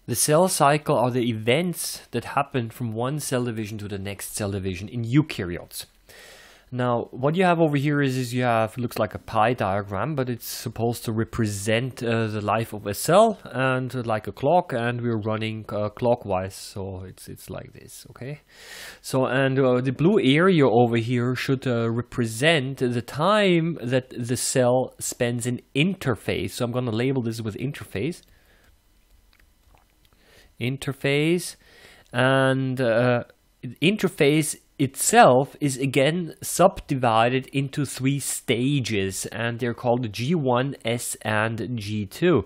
The cell cycle are the events that happen from one cell division to the next cell division in eukaryotes. Now, what you have over here is you have, looks like a pie diagram, but it's supposed to represent the life of a cell and like a clock, and we're running clockwise, so it's like this, okay? So, and the blue area over here should represent the time that the cell spends in interphase. So I'm going to label this with interphase. Interphase, and interphase itself is again subdivided into 3 stages, and they're called G1, S, and G2.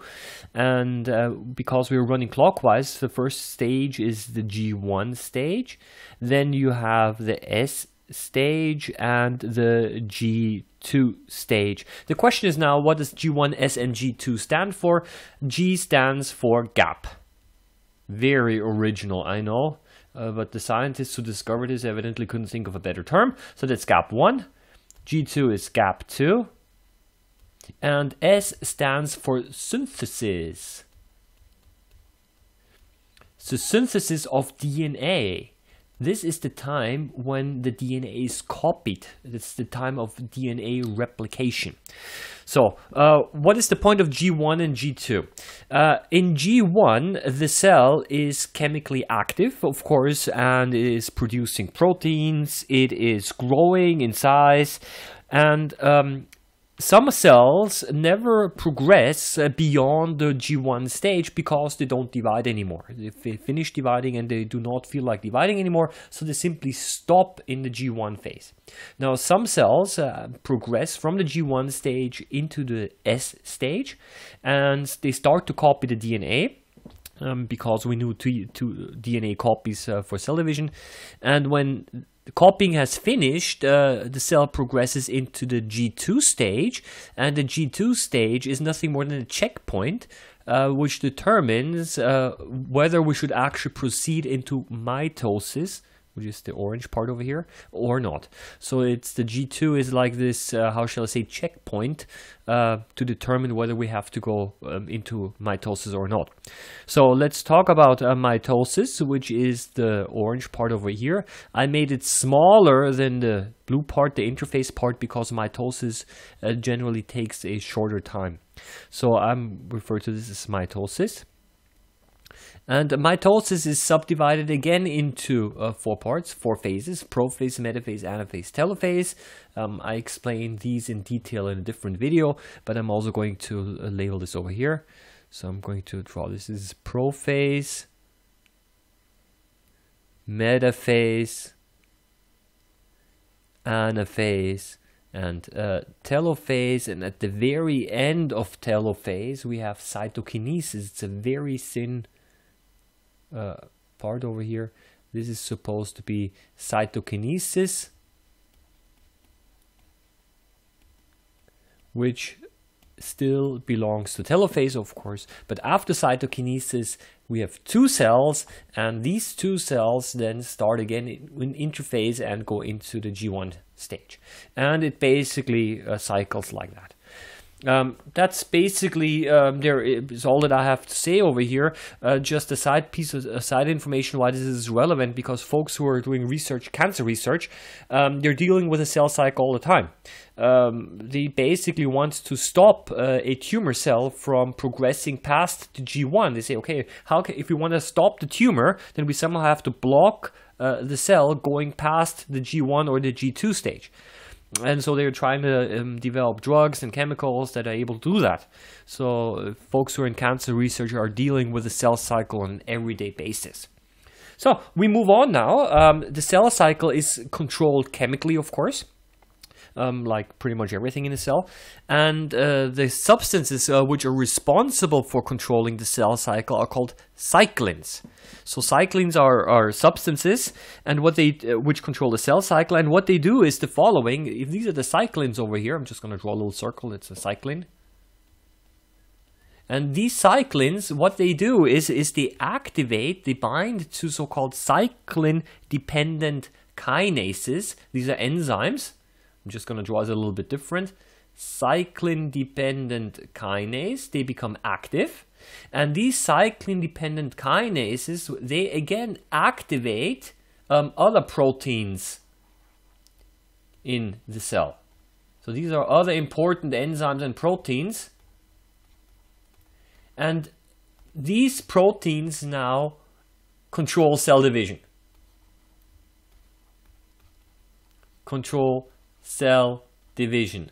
And because we're running clockwise, the first stage is the G1 stage, then you have the S stage and the G2 stage. The question is now, what does G1, S, and G2 stand for? G stands for gap. Very original, I know, but the scientists who discovered this evidently couldn't think of a better term. So that's gap 1, G2 is gap 2, and S stands for synthesis. So synthesis of DNA. This is the time when the DNA is copied. It's the time of DNA replication. So, what is the point of G1 and G2? In G1, the cell is chemically active, of course, and is producing proteins. It is growing in size, and some cells never progress beyond the G1 stage because they don't divide anymore. They finish dividing and they do not feel like dividing anymore, so they simply stop in the G1 phase. Now, some cells progress from the G1 stage into the S stage, and they start to copy the DNA. Because we need two DNA copies for cell division, and when the copying has finished, the cell progresses into the G2 stage, and the G2 stage is nothing more than a checkpoint which determines whether we should actually proceed into mitosis, which is the orange part over here, or not. So it's the G2 is like this, how shall I say, checkpoint to determine whether we have to go into mitosis or not. So let's talk about mitosis, which is the orange part over here. I made it smaller than the blue part, the interphase part, because mitosis generally takes a shorter time. So I'm referring to this as mitosis. And mitosis is subdivided again into 4 parts, 4 phases: prophase, metaphase, anaphase, telophase. I explained these in detail in a different video, but I'm also going to label this over here. So I'm going to draw this. This is prophase, metaphase, anaphase, and telophase. And at the very end of telophase, we have cytokinesis. It's a very thin part over here. This is supposed to be cytokinesis, which still belongs to telophase, of course. But after cytokinesis, we have 2 cells, and these 2 cells then start again in interphase and go into the G1 stage. And it basically cycles like that. That's basically there is all that I have to say over here. Just a side piece of side information why this is relevant, because folks who are doing research, cancer research, they're dealing with a cell cycle all the time. They basically want to stop a tumor cell from progressing past the G1. They say, okay, if we want to stop the tumor, then we somehow have to block the cell going past the G1 or the G2 stage. And so they're trying to develop drugs and chemicals that are able to do that. So folks who are in cancer research are dealing with the cell cycle on an everyday basis. So we move on now. The cell cycle is controlled chemically, of course, like pretty much everything in a cell. And the substances which are responsible for controlling the cell cycle are called cyclins. So cyclins are substances, and what they which control the cell cycle, and what they do is the following. If these are the cyclins over here, I'm just going to draw a little circle. It's a cyclin. And these cyclins, what they do is they activate, they bind to so-called cyclin-dependent kinases. These are enzymes. I'm just going to draw it a little bit different. Cyclin-dependent kinase, they become active. And these cyclin-dependent kinases, they again activate other proteins in the cell. So these are other important enzymes and proteins. And these proteins now control cell division. Control cell division.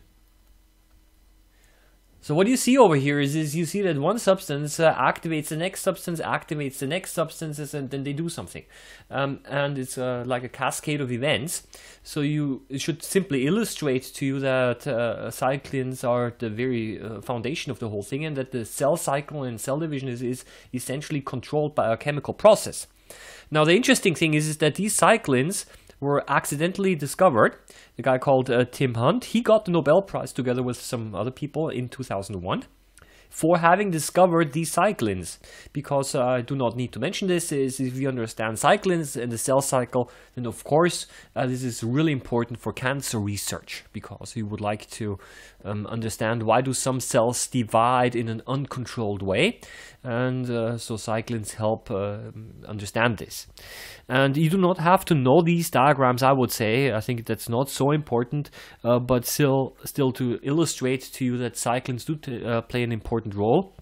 So what you see over here is you see that one substance activates the next substance, activates the next substances, and then they do something. And it's like a cascade of events. So it should simply illustrate to you that cyclins are the very foundation of the whole thing, and that the cell cycle and cell division is essentially controlled by a chemical process. Now the interesting thing is that these cyclins were accidentally discovered. The guy called Tim Hunt, he got the Nobel Prize together with some other people in 2001 for having discovered these cyclins. Because I do not need to mention this, is if you understand cyclins and the cell cycle, then of course this is really important for cancer research, because you would like to understand why do some cells divide in an uncontrolled way. And so cyclins help understand this. And you do not have to know these diagrams, I would say. I think that's not so important, but still to illustrate to you that cyclins do play an important role.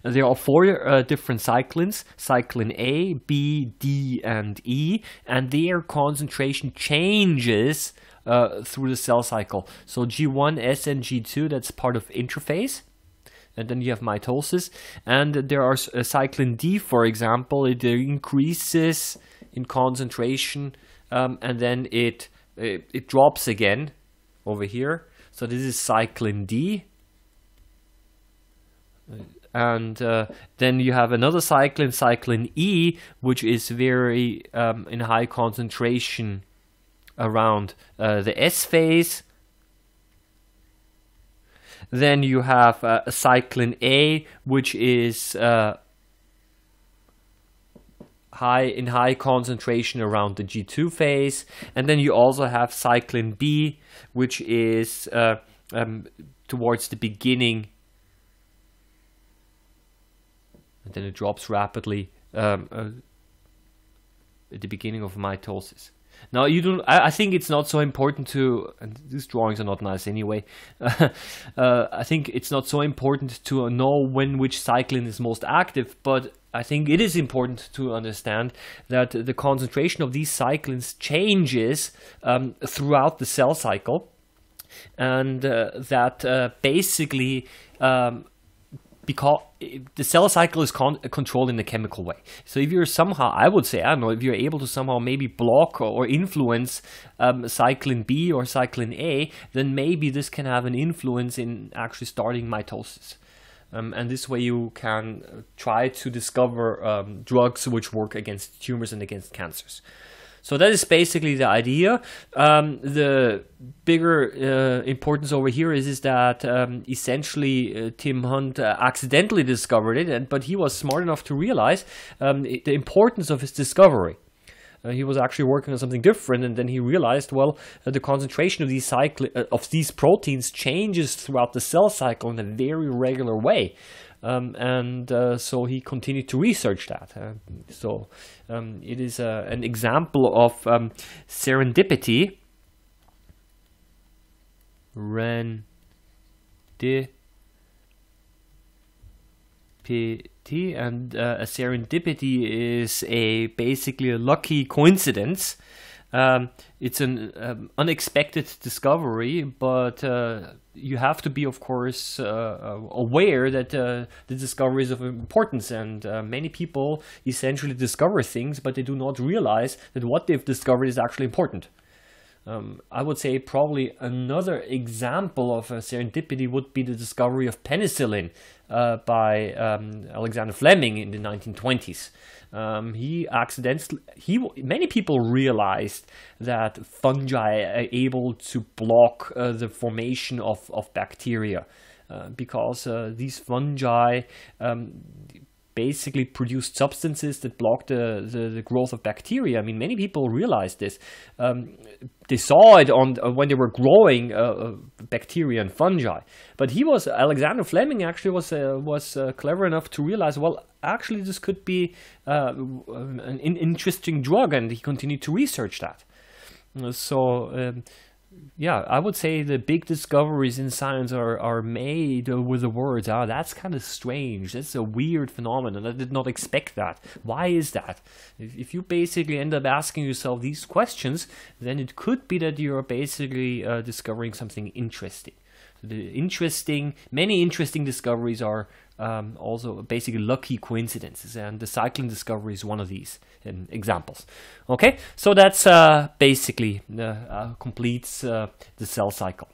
There are 4 different cyclins, cyclin A, B, D, and E, and their concentration changes through the cell cycle. So G1, S, and G2, that's part of interphase. And then you have mitosis. And there are cyclin D, for example, it increases in concentration, and then it drops again over here. So this is cyclin D. And then you have another cyclin, cyclin E, which is very in high concentration around the S phase. Then you have cyclin A, which is high concentration around the G2 phase. And then you also have cyclin B, which is towards the beginning, and then it drops rapidly at the beginning of mitosis. Now I think it's not so important to, and these drawings are not nice anyway. I think it's not so important to know when which cyclin is most active, but I think it is important to understand that the concentration of these cyclins changes throughout the cell cycle, and that basically because the cell cycle is controlled in a chemical way. So if you're somehow, I would say, I don't know, if you're able to somehow maybe block or influence cyclin B or cyclin A, then maybe this can have an influence in actually starting mitosis. And this way you can try to discover drugs which work against tumors and against cancers. So that is basically the idea. The bigger importance over here is that essentially Tim Hunt accidentally discovered it, but he was smart enough to realize the importance of his discovery. He was actually working on something different, and then he realized, well, the concentration of these proteins changes throughout the cell cycle in a very regular way. So he continued to research that. It is an example of serendipity. And a serendipity is basically a lucky coincidence. It's an unexpected discovery, but you have to be, of course, aware that the discovery is of importance, and many people essentially discover things, but they do not realize that what they've discovered is actually important. I would say probably another example of a serendipity would be the discovery of penicillin by Alexander Fleming in the 1920s. Many people realized that fungi are able to block the formation of bacteria because these fungi basically produced substances that block the growth of bacteria. I mean, many people realized this. They saw it on when they were growing bacteria and fungi. But Alexander Fleming actually was clever enough to realize, well, actually this could be an interesting drug, and he continued to research that. Yeah, I would say the big discoveries in science are made with the words, "Ah, that's kind of strange. That's a weird phenomenon. I did not expect that. Why is that?" If you basically end up asking yourself these questions, then it could be that you're basically discovering something interesting. Many interesting discoveries are also basically lucky coincidences, and the cycling discovery is one of these examples. Okay, so that's basically completes the cell cycle.